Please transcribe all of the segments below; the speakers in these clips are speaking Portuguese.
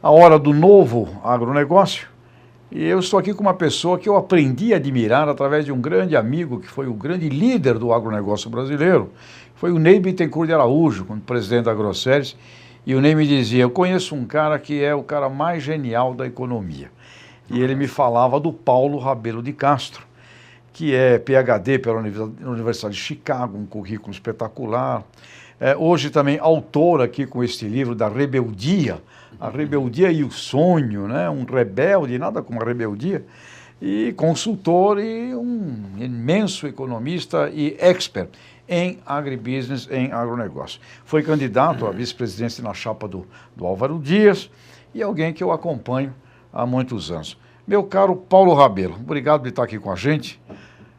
a hora do novo agronegócio. E eu estou aqui com uma pessoa que eu aprendi a admirar através de um grande amigo, que foi o grande líder do agronegócio brasileiro, foi o Ney Bittencourt de Araújo, quando presidente da Grosseries. E o Ney me dizia, eu conheço um cara que é o cara mais genial da economia. E ele me falava do Paulo Rabelo de Castro, que é PhD pela Universidade de Chicago, um currículo espetacular. Hoje também autor aqui com este livro da Rebeldia, a Rebeldia e o Sonho, né? Um rebelde, nada como a rebeldia, e consultor e um imenso economista e expert em agribusiness, em agronegócio. Foi candidato à vice-presidência na chapa do Álvaro Dias e alguém que eu acompanho há muitos anos. Meu caro Paulo Rabelo, obrigado por estar aqui com a gente.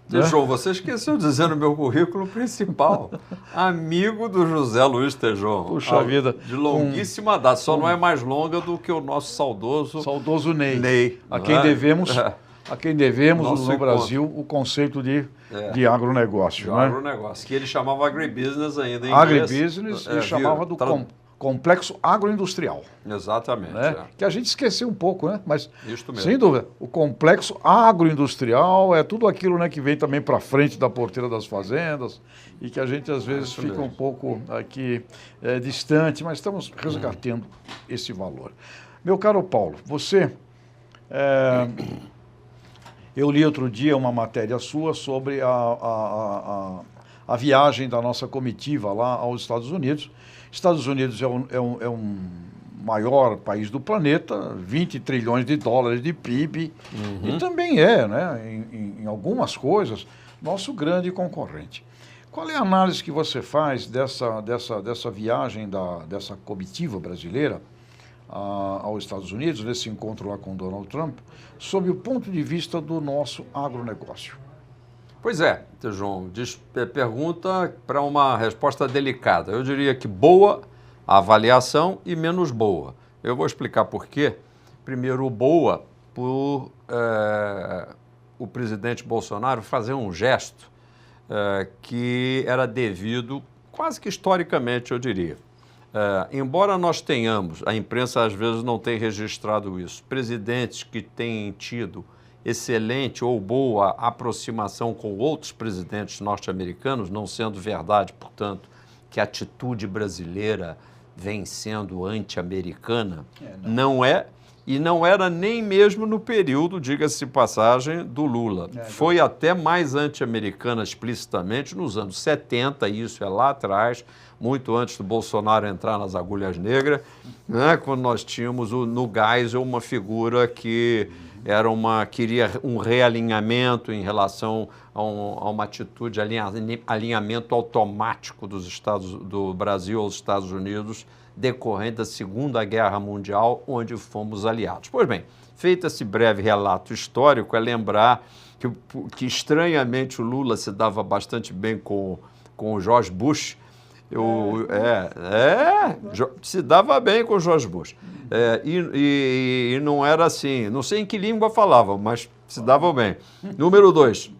Tejon, você esqueceu de dizer no meu currículo principal, amigo do José Luiz Tejon. Puxa vida. De longuíssima data, só não é mais longa do que o nosso saudoso Ney. A quem devemos no Brasil o conceito de agronegócio. De né? agronegócio, que ele chamava agribusiness ainda em inglês. Agribusiness e chamava do complexo agroindustrial. Exatamente. Né? Que a gente esqueceu um pouco, né? Mas, Isto mesmo. sem dúvida, o complexo agroindustrial é tudo aquilo, né, que vem também para frente da porteira das fazendas e que a gente, às vezes, fica um pouco aqui distante, mas estamos resgatando esse valor. Meu caro Paulo, você... eu li outro dia uma matéria sua sobre a viagem da nossa comitiva lá aos Estados Unidos. Estados Unidos é um maior país do planeta, 20 trilhões de dólares de PIB, e também né, em algumas coisas, nosso grande concorrente. Qual é a análise que você faz dessa viagem dessa comitiva brasileira aos Estados Unidos, nesse encontro lá com Donald Trump, sob o ponto de vista do nosso agronegócio? Pois é, Tejon, pergunta para uma resposta delicada. Eu diria que boa a avaliação e menos boa. Eu vou explicar por quê. Primeiro, boa por o presidente Bolsonaro fazer um gesto que era devido, quase que historicamente, eu diria. Embora nós tenhamos, a imprensa às vezes não tem registrado isso, presidentes que têm tido excelente ou boa aproximação com outros presidentes norte-americanos, não sendo verdade, portanto, que a atitude brasileira vem sendo anti-americana, não é, e não era nem mesmo no período, diga-se de passagem, do Lula. Foi até mais anti-americana explicitamente nos anos 70, e isso é lá atrás, muito antes do Bolsonaro entrar nas agulhas negras, né, quando nós tínhamos no Geisel uma figura que queria um realinhamento em relação a uma atitude de alinhamento automático do Brasil aos Estados Unidos, decorrente da Segunda Guerra Mundial, onde fomos aliados. Pois bem, feito esse breve relato histórico, é lembrar que estranhamente o Lula se dava bastante bem com o George Bush. Se dava bem com o George Bush. E não era assim, não sei em que língua falavam, mas se dava bem. Número 2,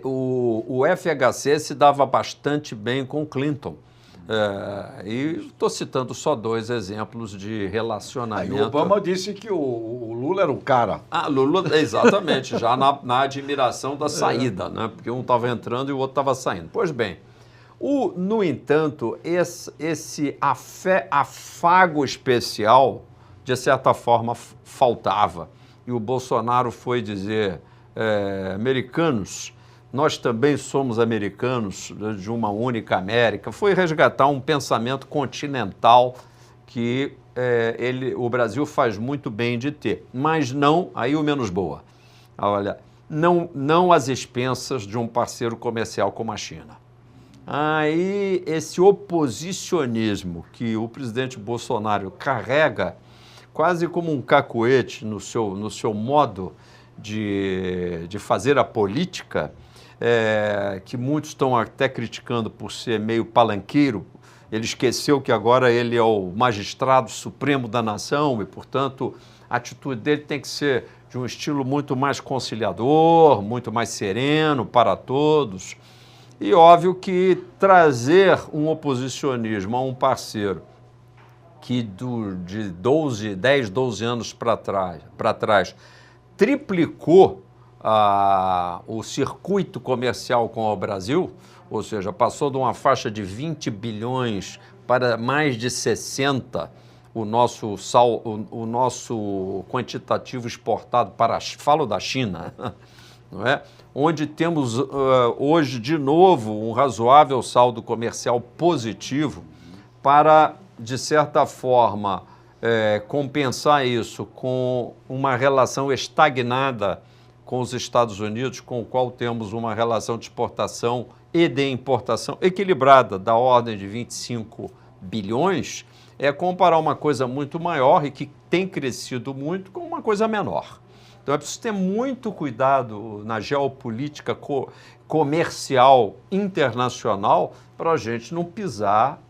o FHC se dava bastante bem com Clinton. E estou citando só 2 exemplos de relacionamento. E o Obama disse que o Lula era o cara. Lula, exatamente, já na admiração da saída, né? Porque um estava entrando e o outro estava saindo. Pois bem, no entanto, esse afago especial, de certa forma, faltava. E o Bolsonaro foi dizer, americanos, nós também somos americanos de uma única América. Foi resgatar um pensamento continental que o Brasil faz muito bem de ter. Mas não, aí o menos boa. Olha, não às expensas de um parceiro comercial como a China. Aí esse oposicionismo que o presidente Bolsonaro carrega quase como um cacuete no seu modo de fazer a política, que muitos estão até criticando por ser meio palanqueiro. Ele esqueceu que agora ele é o magistrado supremo da nação e, portanto, a atitude dele tem que ser de um estilo muito mais conciliador, muito mais sereno para todos. E óbvio que trazer um oposicionismo a um parceiro que de 10, 12 anos para trás, triplicou o circuito comercial com o Brasil, ou seja, passou de uma faixa de 20 bilhões para mais de 60, o nosso quantitativo exportado falo da China, não é? Onde temos hoje, de novo, um razoável saldo comercial positivo para, de certa forma, compensar isso com uma relação estagnada com os Estados Unidos, com o qual temos uma relação de exportação e de importação equilibrada, da ordem de 25 bilhões, comparar uma coisa muito maior e que tem crescido muito com uma coisa menor. Então é preciso ter muito cuidado na geopolítica comercial internacional para a gente não pisar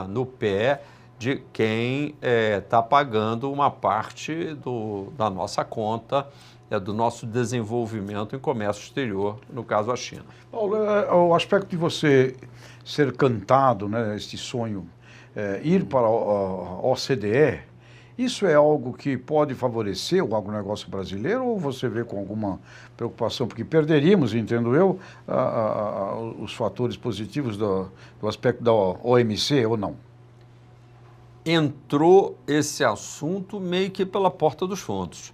no pé de quem está pagando uma parte da nossa conta, do nosso desenvolvimento em comércio exterior, no caso a China. Paulo, o aspecto de você ser cantado, né, este sonho, ir para a OCDE, isso é algo que pode favorecer o agronegócio brasileiro ou você vê com alguma preocupação? Porque perderíamos, entendo eu, os fatores positivos do aspecto da OMC ou não? Entrou esse assunto meio que pela porta dos fundos,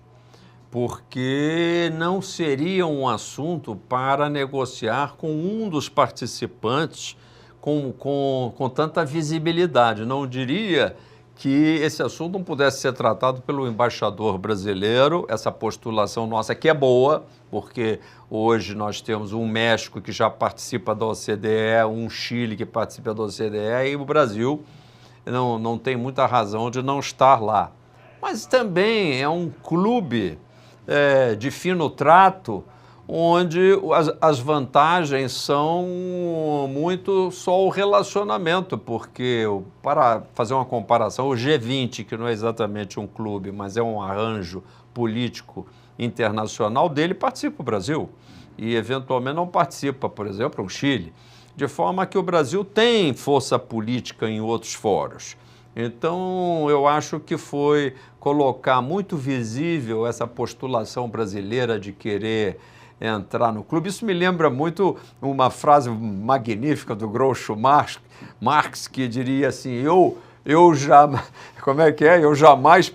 porque não seria um assunto para negociar com um dos participantes com tanta visibilidade. Não diria que esse assunto não pudesse ser tratado pelo embaixador brasileiro, essa postulação nossa que é boa, porque hoje nós temos um México que já participa da OCDE, um Chile que participa da OCDE e o Brasil não tem muita razão de não estar lá. Mas também é um clube de fino trato, onde as vantagens são muito só o relacionamento, porque, para fazer uma comparação, o G20, que não é exatamente um clube, mas é um arranjo político internacional, dele participa o Brasil e, eventualmente, não participa, por exemplo, o Chile, de forma que o Brasil tem força política em outros fóruns. Então, eu acho que foi colocar muito visível essa postulação brasileira de querer entrar no clube. Isso me lembra muito uma frase magnífica do Groucho Marx, que diria assim, eu jamais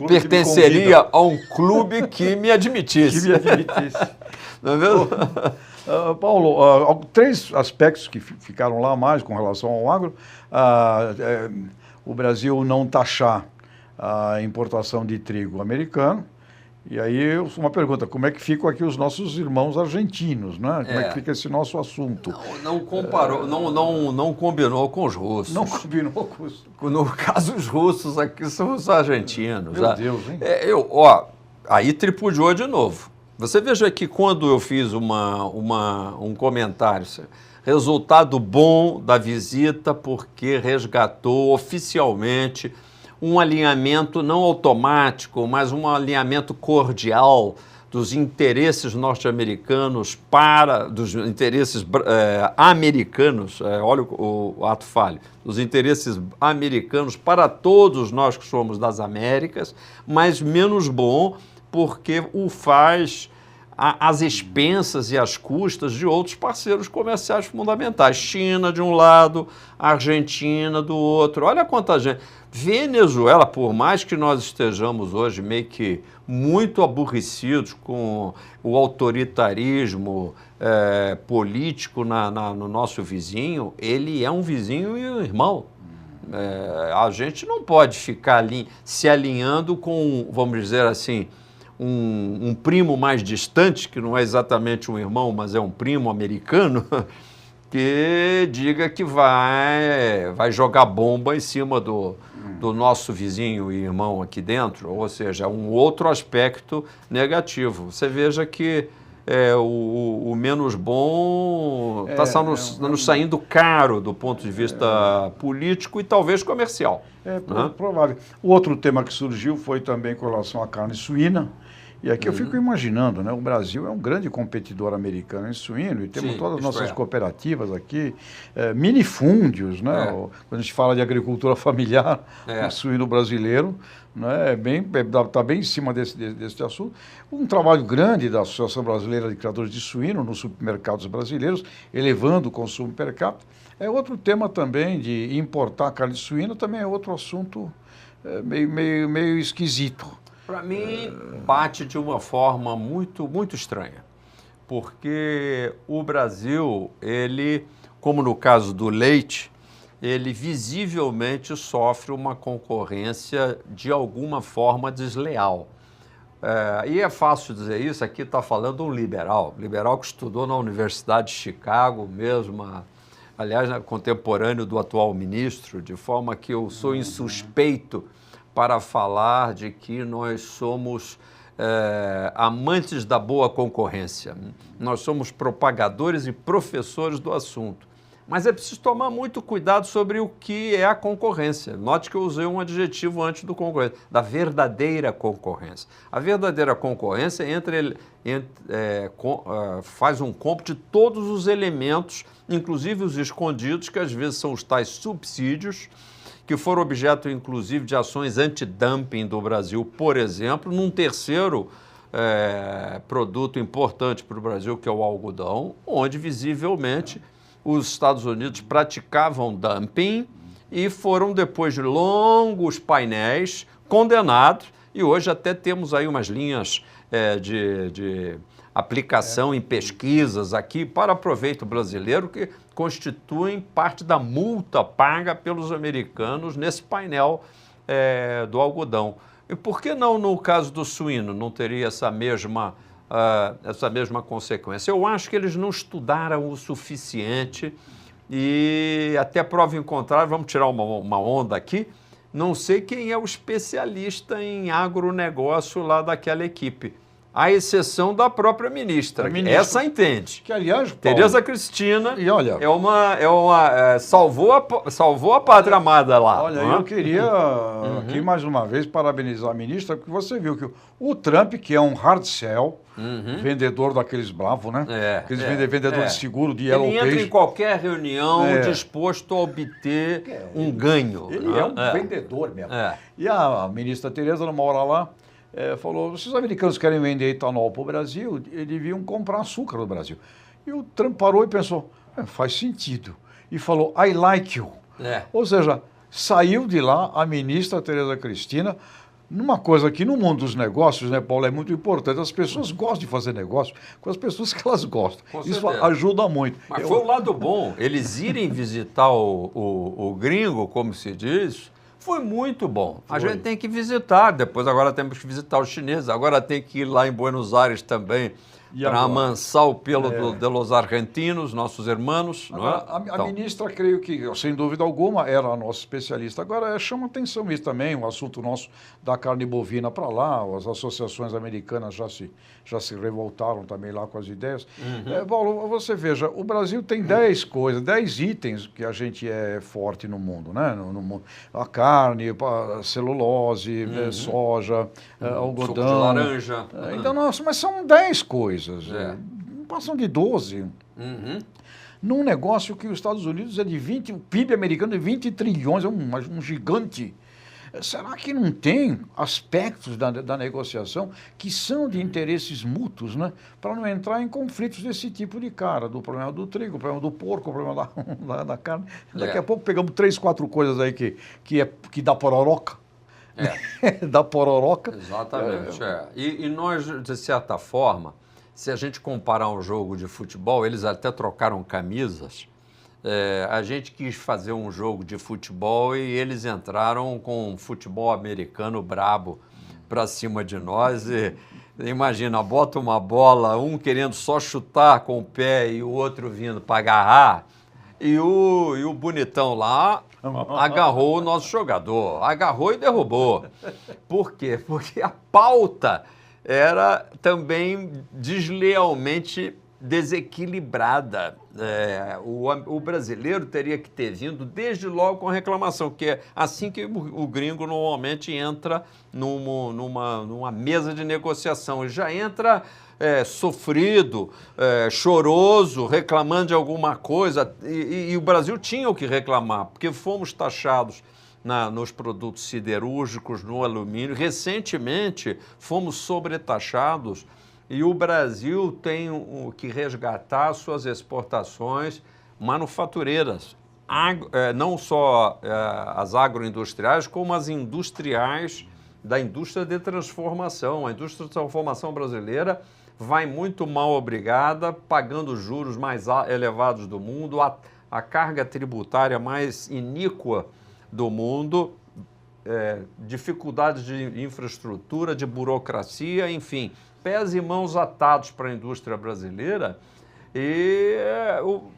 pertenceria a um clube que me admitisse. Que me admitisse. Não é mesmo? Paulo, três aspectos que ficaram lá mais com relação ao agro. O Brasil não taxar a importação de trigo americano. E aí, uma pergunta, como é que ficam aqui os nossos irmãos argentinos, né? Como é que fica esse nosso assunto? Não comparou, não combinou com os russos. Não combinou com os russos. No caso, os russos aqui são os argentinos. Meu Deus, hein? Aí tripudiou de novo. Você veja que quando eu fiz um comentário, resultado bom da visita porque resgatou oficialmente um alinhamento não automático, mas um alinhamento cordial dos interesses norte-americanos dos interesses americanos, olha o ato falho, dos interesses americanos para todos nós que somos das Américas, mas menos bom porque o faz às expensas e às custas de outros parceiros comerciais fundamentais. China de um lado, Argentina do outro. Olha quanta gente. Venezuela, por mais que nós estejamos hoje meio que muito aborrecidos com o autoritarismo político no nosso vizinho, ele é um vizinho e um irmão. A gente não pode ficar se alinhando com, vamos dizer assim, um primo mais distante, que não é exatamente um irmão, mas é um primo americano, que diga que vai jogar bomba em cima do nosso vizinho e irmão aqui dentro, ou seja, um outro aspecto negativo. Você veja que o menos bom está nos saindo caro do ponto de vista político e talvez comercial. Provável. O outro tema que surgiu foi também com relação à carne suína, E aqui eu fico imaginando, né? O Brasil é um grande competidor americano em suíno e temos todas as nossas cooperativas aqui, minifúndios, né? Quando a gente fala de agricultura familiar, o suíno brasileiro, né? Está bem em cima desse assunto. Um trabalho grande da Associação Brasileira de Criadores de Suíno nos supermercados brasileiros, elevando o consumo per capita. É outro tema também de importar carne de suíno, também é outro assunto meio esquisito. Para mim, bate de uma forma muito, muito estranha, porque o Brasil, ele, como no caso do leite, ele visivelmente sofre uma concorrência de alguma forma desleal. E é fácil dizer isso, aqui está falando um liberal que estudou na Universidade de Chicago mesmo, aliás, contemporâneo do atual ministro, de forma que eu sou insuspeito para falar de que nós somos amantes da boa concorrência. Nós somos propagadores e professores do assunto. Mas é preciso tomar muito cuidado sobre o que é a concorrência. Note que eu usei um adjetivo antes do concorrência, da verdadeira concorrência. A verdadeira concorrência faz um cômputo de todos os elementos, inclusive os escondidos, que às vezes são os tais subsídios, que foram objeto, inclusive, de ações anti-dumping do Brasil, por exemplo, num terceiro produto importante para o Brasil, que é o algodão, onde, visivelmente, os Estados Unidos praticavam dumping e foram, depois de longos painéis, condenados. E hoje até temos aí umas linhas de aplicação em pesquisas aqui para proveito brasileiro que constituem parte da multa paga pelos americanos nesse painel do algodão. E por que não no caso do suíno não teria essa mesma consequência? Eu acho que eles não estudaram o suficiente e até prova em contrário, vamos tirar uma onda aqui, não sei quem é o especialista em agronegócio lá daquela equipe. À exceção da própria ministra. Essa entende. Que, aliás, Paulo, Tereza Cristina e olha, salvou a pátria amada lá. Olha, eu queria aqui mais uma vez parabenizar a ministra, porque você viu que o Trump, que é um hard sell, vendedor daqueles bravos, né? Aqueles vendedores de seguro de Yellow Page. Ele entra em qualquer reunião disposto a obter um ganho. Ele é um vendedor mesmo. E a ministra Tereza, numa hora lá, falou, se os americanos querem vender etanol para o Brasil, eles deviam comprar açúcar no Brasil. E o Trump parou e pensou, faz sentido. E falou, I like you. Ou seja, saiu de lá a ministra Tereza Cristina, numa coisa que no mundo dos negócios, né, Paulo, é muito importante. As pessoas gostam de fazer negócio com as pessoas que elas gostam. Isso ajuda muito. Mas foi o lado bom. Eles irem visitar o gringo, como se diz, foi muito bom. A gente tem que visitar, depois agora temos que visitar os chineses, agora tem que ir lá em Buenos Aires também para amansar o pelo de los argentinos, nossos irmãos. A ministra, creio que, sem dúvida alguma, era a nossa especialista. Agora, chama atenção isso também, o assunto nosso da carne bovina para lá, as associações americanas já se revoltaram também lá com as ideias. Paulo, você veja, o Brasil tem 10 coisas, 10 itens que a gente é forte no mundo, né? No mundo. A carne, a celulose, soja, algodão. Suco de laranja. Então, nossa, mas são 10 coisas. Não passam de 12. Num negócio que os Estados Unidos é de 20, o PIB americano é 20 trilhões, é um gigante. Será que não tem aspectos da negociação que são de interesses mútuos, né? Para não entrar em conflitos desse tipo de cara, do problema do trigo, o problema do porco, o problema da carne. Daqui a pouco pegamos 3, 4 coisas aí que dá pororoca. Da pororoca. Exatamente. E nós, de certa forma, se a gente comparar um jogo de futebol, eles até trocaram camisas. A gente quis fazer um jogo de futebol e eles entraram com um futebol americano brabo para cima de nós. E, imagina, bota uma bola, um querendo só chutar com o pé e o outro vindo para agarrar. E o bonitão lá agarrou o nosso jogador, agarrou e derrubou. Por quê? Porque a pauta era também deslealmente desequilibrada. O brasileiro teria que ter vindo desde logo com a reclamação, que é assim que o gringo normalmente entra numa mesa de negociação. Ele já entra sofrido, choroso, reclamando de alguma coisa. E o Brasil tinha o que reclamar, porque fomos taxados nos produtos siderúrgicos, no alumínio. Recentemente, fomos sobretaxados e o Brasil tem que resgatar suas exportações manufatureiras, não só as agroindustriais, como as industriais da indústria de transformação. A indústria de transformação brasileira vai muito mal obrigada, pagando os juros mais elevados do mundo, a carga tributária mais iníqua do mundo, dificuldades de infraestrutura, de burocracia, enfim, pés e mãos atados para a indústria brasileira. E eu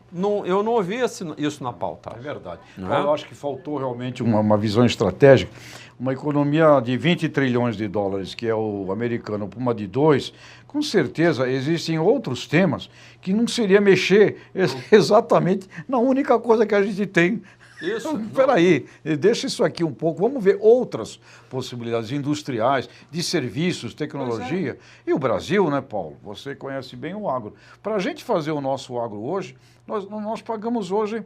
não ouvi isso na pauta. É verdade. Eu acho que faltou realmente uma visão estratégica. Uma economia de 20 trilhões de dólares, que é o americano, para uma de 2, com certeza existem outros temas que não seria mexer exatamente na única coisa que a gente tem. Isso. Espera aí, deixa isso aqui um pouco, vamos ver outras possibilidades industriais, de serviços, tecnologia. E o Brasil, né, Paulo? Você conhece bem o agro. Para a gente fazer o nosso agro hoje, nós pagamos hoje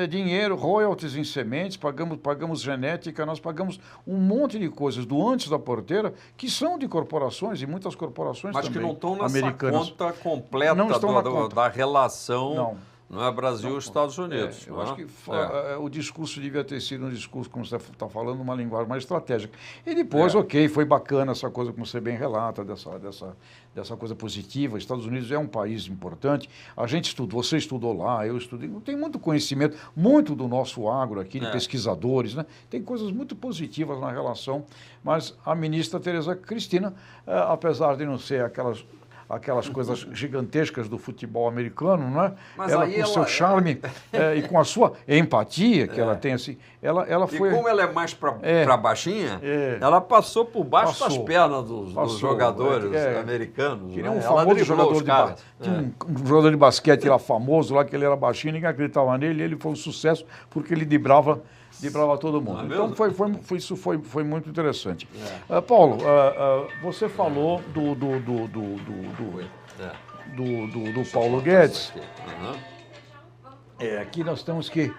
dinheiro, royalties em sementes, pagamos genética, nós pagamos um monte de coisas do antes da porteira que são de corporações, e muitas corporações mas também, que não estão nessa americanas. conta completa Não estão na conta. da relação. Não. Não é Brasil e Estados Unidos. Eu acho que o discurso devia ter sido um discurso, como você está falando, uma linguagem mais estratégica. E depois, ok, foi bacana essa coisa, como você bem relata, dessa coisa positiva. Estados Unidos é um país importante. A gente estudou, você estudou lá, eu estudei. Tem muito conhecimento, muito do nosso agro aqui, de pesquisadores, né? Tem coisas muito positivas na relação. Mas a ministra Tereza Cristina, apesar de não ser aquelas coisas gigantescas do futebol americano, não é? Mas ela, aí com o seu charme e com a sua empatia que ela tem, assim, ela foi... E como ela é mais para baixinha, ela passou por baixo das pernas dos jogadores americanos. Que nem um famoso jogador um jogador de basquete lá famoso, lá que ele era baixinho, ninguém acreditava nele, e ele foi um sucesso porque ele driblava todo mundo. Então isso foi muito interessante. Paulo, você falou do Paulo Guedes. Aqui nós temos que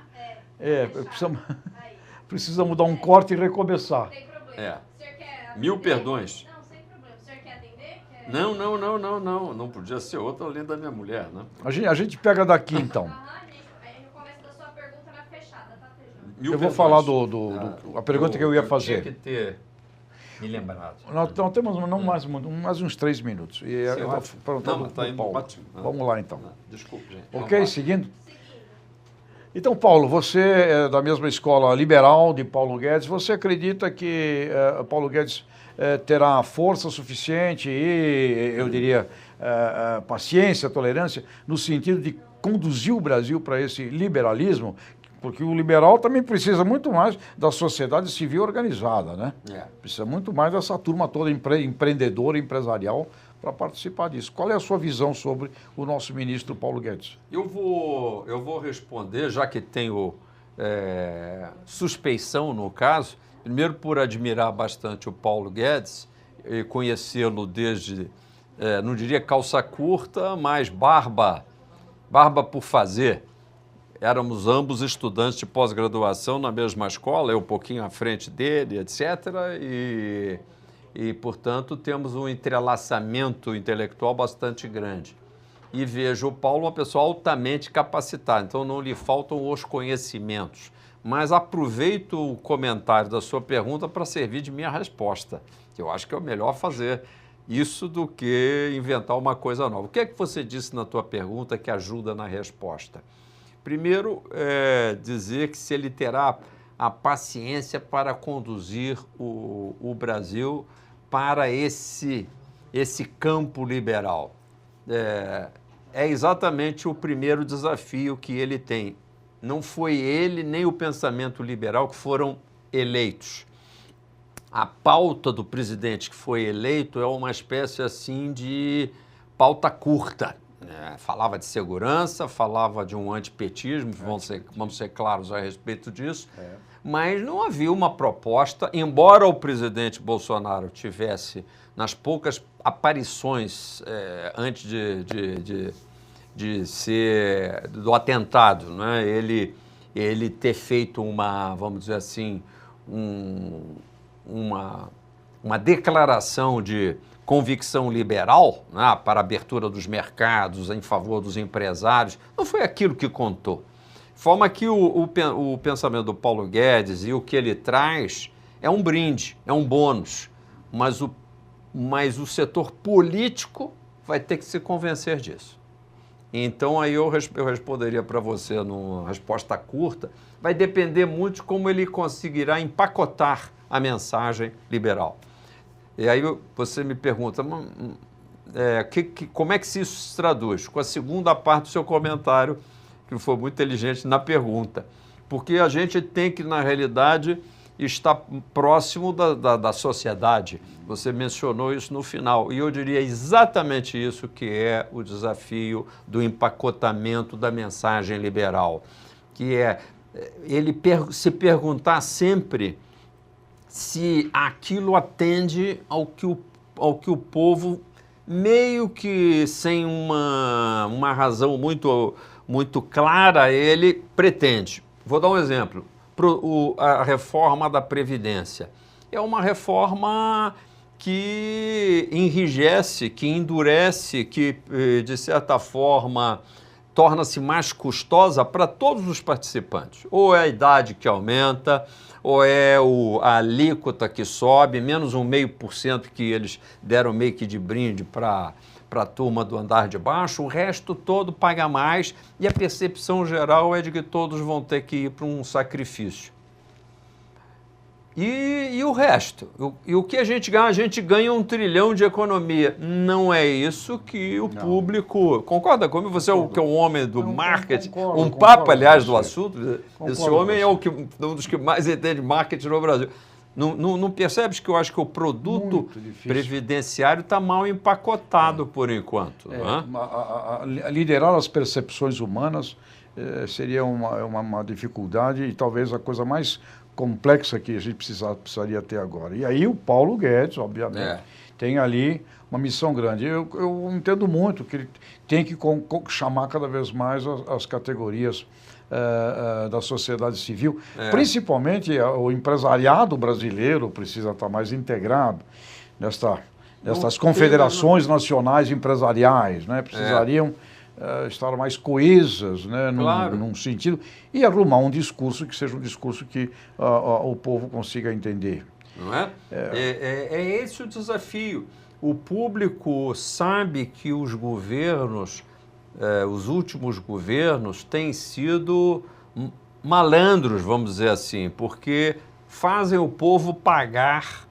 precisamos dar um corte e recomeçar. Mil perdões. Não, sem problema. O senhor quer atender? Não podia ser outra além da minha mulher, né? A gente pega daqui então. Aí no começo da sua pergunta na fechada, tá, Tejão? Eu vou falar a pergunta que eu ia fazer. Tinha que ter me lembrado. Nós temos mais uns 3 minutos. E eu vou perguntar para Paulo. Vamos lá, então. Desculpe, gente. Ok, seguindo? Então, Paulo, você é da mesma escola liberal de Paulo Guedes. Você acredita que Paulo Guedes terá força suficiente e, eu diria, paciência, tolerância, no sentido de conduzir o Brasil para esse liberalismo? Porque o liberal também precisa muito mais da sociedade civil organizada, né? Precisa muito mais dessa turma toda empreendedora, empresarial, para participar disso. Qual é a sua visão sobre o nosso ministro Paulo Guedes? Eu vou responder, já que tenho suspeição no caso, primeiro por admirar bastante o Paulo Guedes e conhecê-lo desde, não diria calça curta, mas barba por fazer. Éramos ambos estudantes de pós-graduação na mesma escola, eu um pouquinho à frente dele, etc. E, portanto, temos um entrelaçamento intelectual bastante grande. E vejo o Paulo uma pessoa altamente capacitada, então não lhe faltam os conhecimentos. Mas aproveito o comentário da sua pergunta para servir de minha resposta. Eu acho que é o melhor fazer isso do que inventar uma coisa nova. O que é que você disse na tua pergunta que ajuda na resposta? Primeiro, dizer que se ele terá a paciência para conduzir o Brasil para esse campo liberal. É exatamente o primeiro desafio que ele tem. Não foi ele nem o pensamento liberal que foram eleitos. A pauta do presidente que foi eleito é uma espécie assim de pauta curta. falava de segurança, falava de um antipetismo, vamos ser claros a respeito disso, mas não havia uma proposta, embora o presidente Bolsonaro tivesse, nas poucas aparições antes de ser do atentado, né, ele ter feito vamos dizer assim, uma declaração de convicção liberal, né, para a abertura dos mercados em favor dos empresários, não foi aquilo que contou. De forma que o pensamento do Paulo Guedes e o que ele traz é um brinde, é um bônus, mas o setor político vai ter que se convencer disso. Então, aí eu responderia para você numa resposta curta, vai depender muito de como ele conseguirá empacotar a mensagem liberal. E aí você me pergunta, como é que isso se traduz? Com a segunda parte do seu comentário, que foi muito inteligente na pergunta. Porque a gente tem que, na realidade, estar próximo da sociedade. Você mencionou isso no final. E eu diria exatamente isso que é o desafio do empacotamento da mensagem liberal, que é ele se perguntar sempre se aquilo atende ao que o povo, meio que sem uma razão muito clara, ele pretende. Vou dar um exemplo. A reforma da Previdência. É uma reforma que enrijece, que endurece, que, de certa forma, torna-se mais custosa para todos os participantes. Ou é a idade que aumenta, ou é a alíquota que sobe, menos 0,5% que eles deram meio que de brinde para a turma do andar de baixo, o resto todo paga mais e a percepção geral é de que todos vão ter que ir para um sacrifício. E o resto? E o que a gente ganha? A gente ganha 1 trilhão de economia. Não é isso que o público... Concorda comigo? Você que é um homem do marketing, concordo, aliás, do assunto. Esse homem é um dos que mais entende marketing no Brasil. Não percebes que eu acho que o produto previdenciário está mal empacotado por enquanto? Liderar as percepções humanas seria uma dificuldade e talvez a coisa mais complexa que a gente precisaria ter agora. E aí o Paulo Guedes, obviamente, tem ali uma missão grande. Eu entendo muito que ele tem que chamar cada vez mais as categorias da sociedade civil, principalmente o empresariado brasileiro precisa estar mais integrado nestas confederações nacionais empresariais, né? Precisariam estar mais coesas, né? Num sentido, e arrumar um discurso que seja um discurso que o povo consiga entender. Não é? É esse o desafio. O público sabe que os governos, os últimos governos, têm sido malandros, vamos dizer assim, porque fazem o povo pagar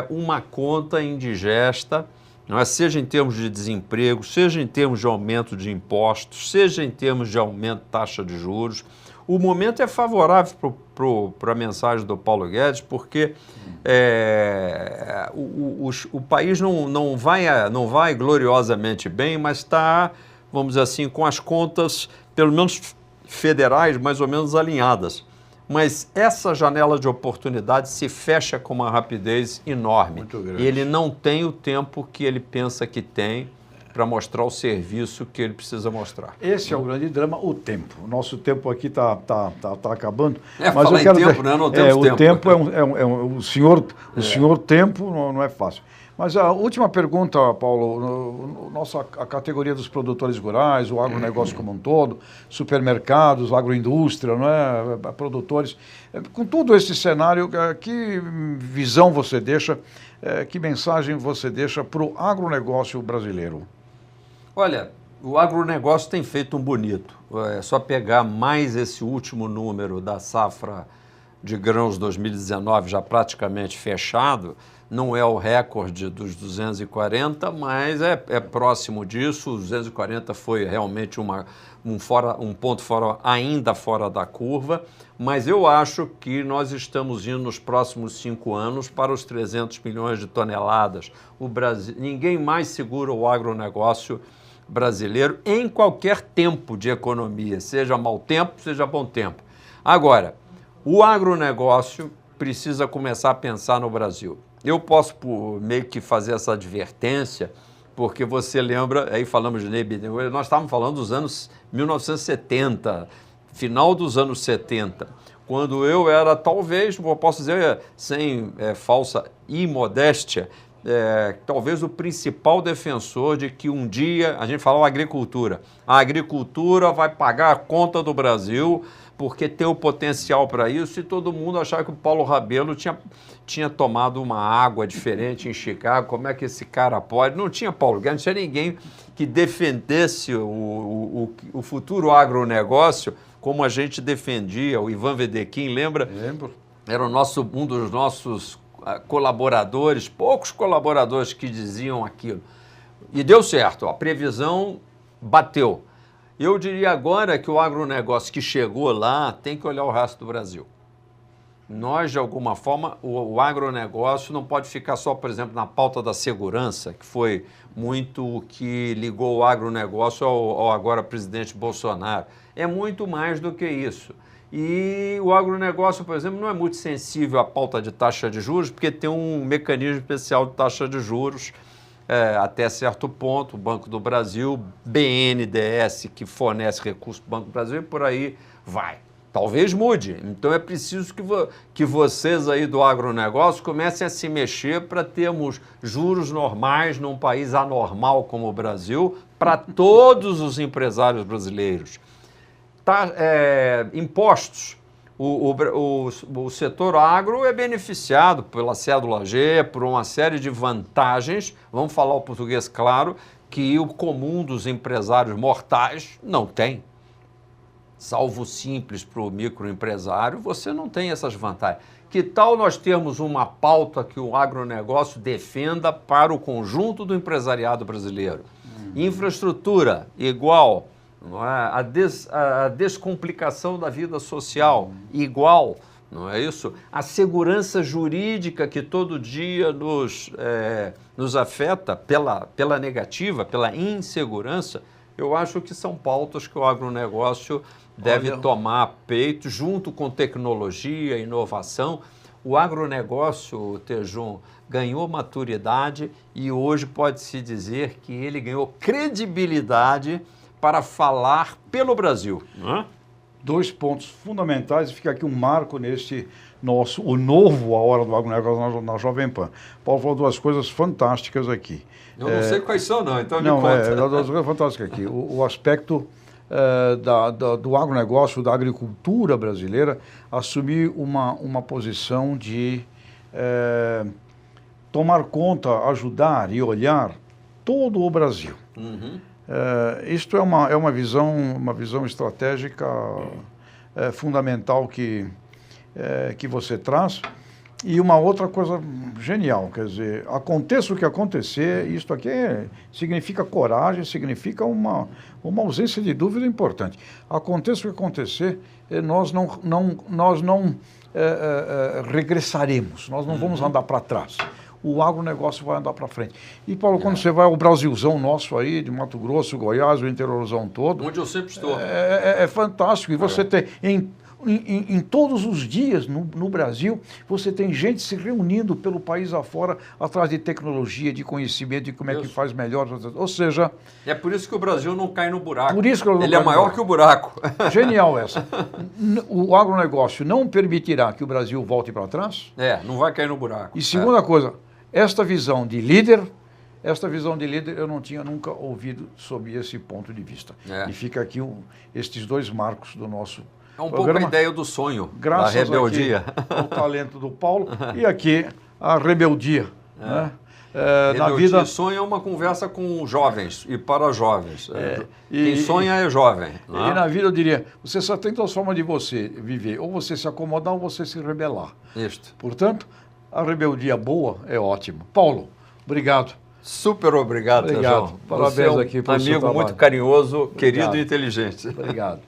uma conta indigesta, não é? Seja em termos de desemprego, seja em termos de aumento de impostos, seja em termos de aumento de taxa de juros. O momento é favorável para a mensagem do Paulo Guedes, porque o país não vai gloriosamente bem, mas está, vamos dizer assim, com as contas, pelo menos federais, mais ou menos alinhadas. Mas essa janela de oportunidade se fecha com uma rapidez enorme. Muito grande. E ele não tem o tempo que ele pensa que tem para mostrar o serviço que ele precisa mostrar. Esse é o grande drama, o tempo. O nosso tempo aqui está acabando. Mas eu quero tempo, né? Não temos tempo. O tempo o senhor tempo não é fácil. Mas a última pergunta, Paulo, a categoria dos produtores rurais, o agronegócio como um todo, supermercados, agroindústria, não é? Produtores, com todo esse cenário, que visão você deixa, que mensagem você deixa para o agronegócio brasileiro? Olha, o agronegócio tem feito um bonito. É só pegar mais esse último número da safra de grãos 2019 já praticamente fechado. Não é o recorde dos 240, mas é próximo disso. O 240 foi realmente um ponto ainda fora da curva, mas eu acho que nós estamos indo nos próximos 5 anos para os 300 milhões de toneladas. O Brasil, ninguém mais segura o agronegócio brasileiro em qualquer tempo de economia, seja mau tempo, seja bom tempo. Agora, o agronegócio precisa começar a pensar no Brasil. Eu posso meio que fazer essa advertência, porque você lembra, aí falamos de Ney Bittencourt, nós estávamos falando dos anos 1970, final dos anos 70, quando eu era, talvez, eu posso dizer, sem falsa imodéstia, talvez o principal defensor de que um dia, a gente falava agricultura, a agricultura vai pagar a conta do Brasil porque tem o potencial para isso, e todo mundo achava que o Paulo Rabelo tinha tomado uma água diferente em Chicago, como é que esse cara pode? Não tinha Paulo Guedes, não tinha ninguém que defendesse o futuro agronegócio como a gente defendia, o Ivan Vedequim, lembra? Lembro. Era um dos nossos colaboradores, poucos colaboradores que diziam aquilo. E deu certo, a previsão bateu. Eu diria agora que o agronegócio que chegou lá tem que olhar o resto do Brasil. Nós, de alguma forma, o agronegócio não pode ficar só, por exemplo, na pauta da segurança, que foi muito o que ligou o agronegócio ao agora presidente Bolsonaro. É muito mais do que isso. E o agronegócio, por exemplo, não é muito sensível à pauta de taxa de juros, porque tem um mecanismo especial de taxa de juros até certo ponto, o Banco do Brasil, BNDES, que fornece recursos para o Banco do Brasil, e por aí vai. Talvez mude. Então é preciso que vocês aí do agronegócio comecem a se mexer para termos juros normais num país anormal como o Brasil, para todos os empresários brasileiros. Impostos. O setor agro é beneficiado pela cédula G, por uma série de vantagens, vamos falar o português claro, que o comum dos empresários mortais não tem. Salvo simples para o microempresário, você não tem essas vantagens. Que tal nós termos uma pauta que o agronegócio defenda para o conjunto do empresariado brasileiro? Infraestrutura igual. Não é? A descomplicação da vida social, igual, não é isso? A segurança jurídica que todo dia nos afeta pela negativa, pela insegurança, eu acho que são pautas que o agronegócio deve tomar a peito, junto com tecnologia, inovação. O agronegócio, Tejum, ganhou maturidade e hoje pode-se dizer que ele ganhou credibilidade para falar pelo Brasil. Dois pontos fundamentais, e fica aqui um marco nesse o novo A Hora do Agronegócio na Jovem Pan. Paulo falou duas coisas fantásticas aqui. Eu não sei quais são, não, então não, me conta. Duas coisas fantásticas aqui. O aspecto do agronegócio, da agricultura brasileira, assumir uma posição de tomar conta, ajudar e olhar todo o Brasil. Uhum. Isto é uma visão estratégica fundamental que você traz. E uma outra coisa genial, quer dizer, aconteça o que acontecer, isto aqui significa coragem, significa uma ausência de dúvida importante. Aconteça o que acontecer, nós não regressaremos, nós não vamos andar para trás. O agronegócio vai andar para frente. E, Paulo, quando você vai ao Brasilzão nosso aí, de Mato Grosso, Goiás, o interiorzão todo... Onde eu sempre estou. É fantástico. E você tem, em todos os dias no Brasil, você tem gente se reunindo pelo país afora, atrás de tecnologia, de conhecimento, de como é que faz melhor. Ou seja... É por isso que o Brasil não cai no buraco. Por isso que ele é maior que o buraco. Genial essa. O agronegócio não permitirá que o Brasil volte para trás. Não vai cair no buraco. E segunda coisa... Esta visão de líder eu não tinha nunca ouvido sob esse ponto de vista. E fica aqui estes dois marcos do nosso programa. Pouco a ideia do sonho, graças da rebeldia. Ao talento do Paulo e aqui a rebeldia. Né? Na vida... Sonho é uma conversa com jovens e para jovens. Quem sonha é jovem. E na vida eu diria, você só tem duas formas de você viver, ou você se acomodar ou você se rebelar. Isto. Portanto, a rebeldia boa é ótimo. Paulo, obrigado. Super obrigado, João. Parabéns aqui pelo seu trabalho. Amigo muito carinhoso, querido e inteligente. Obrigado.